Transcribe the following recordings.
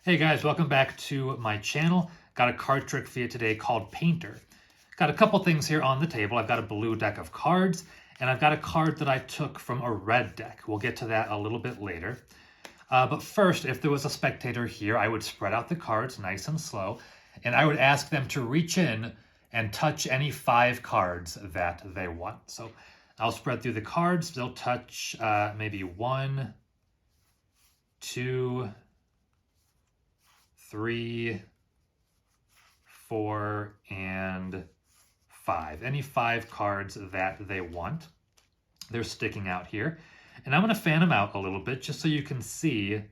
Hey guys, welcome back to my channel. Got a card trick for you today called Painter. Got a couple things here on the table. I've got a blue deck of cards, and I've got a card that I took from a red deck. We'll get to that a little bit later. But first, if there was a spectator here, I would spread out the cards nice and slow, and I would ask them to reach in and touch any 5 cards that they want. So I'll spread through the cards. They'll touch maybe 1, 2, 3, 4, and 5. Any 5 cards that they want. They're sticking out here. And I'm going to fan them out a little bit just so you can see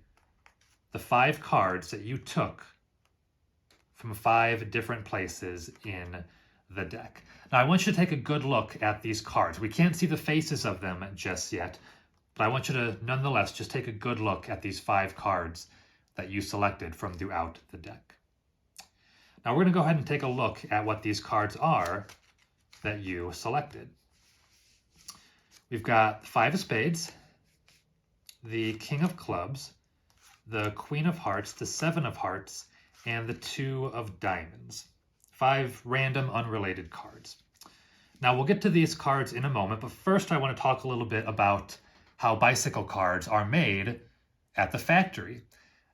the 5 cards that you took from 5 different places in the deck. Now I want you to take a good look at these cards. We can't see the faces of them just yet, but I want you to nonetheless just take a good look at these 5 cards that you selected from throughout the deck. Now we're going to go ahead and take a look at what these cards are that you selected. We've got the 5 of Spades, the King of Clubs, the Queen of Hearts, the 7 of Hearts, and the 2 of Diamonds. 5 random unrelated cards. Now we'll get to these cards in a moment, but first I want to talk a little bit about how bicycle cards are made at the factory.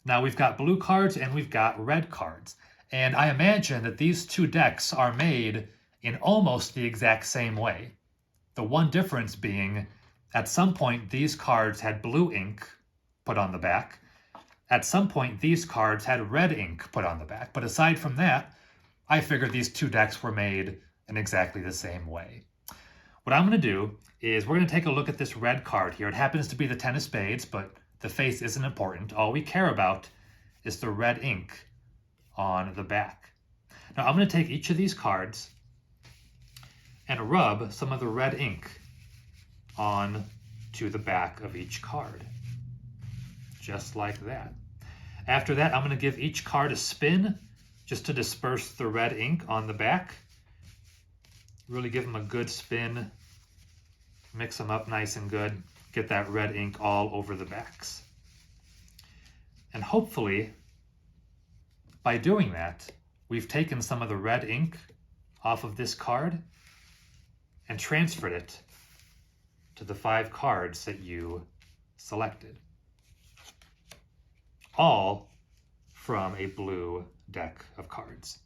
Now we've got blue cards and we've got red cards. And I imagine that these 2 decks are made in almost the exact same way. The one difference being, at some point these cards had blue ink put on the back. At some point these cards had red ink put on the back. But aside from that, I figured these 2 decks were made in exactly the same way. What I'm going to do is we're going to take a look at this red card here. It happens to be the 10 of Spades, but the face isn't important. All we care about is the red ink on the back. Now I'm going to take each of these cards and rub some of the red ink on to the back of each card. Just like that. After that, I'm going to give each card a spin just to disperse the red ink on the back. Really give them a good spin. Mix them up nice and good. Get that red ink all over the backs. And hopefully, by doing that, we've taken some of the red ink off of this card and transferred it to the 5 cards that you selected. All from a blue deck of cards.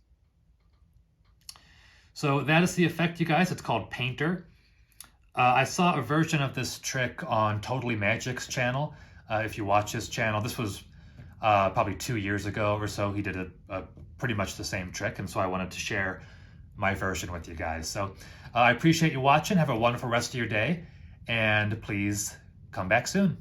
So that is the effect, you guys. It's called Painter. I saw a version of this trick on Totally Magic's channel. If you watch his channel, this was probably 2 years ago or so. He did a pretty much the same trick, and so I wanted to share my version with you guys. So I appreciate you watching. Have a wonderful rest of your day, and please come back soon.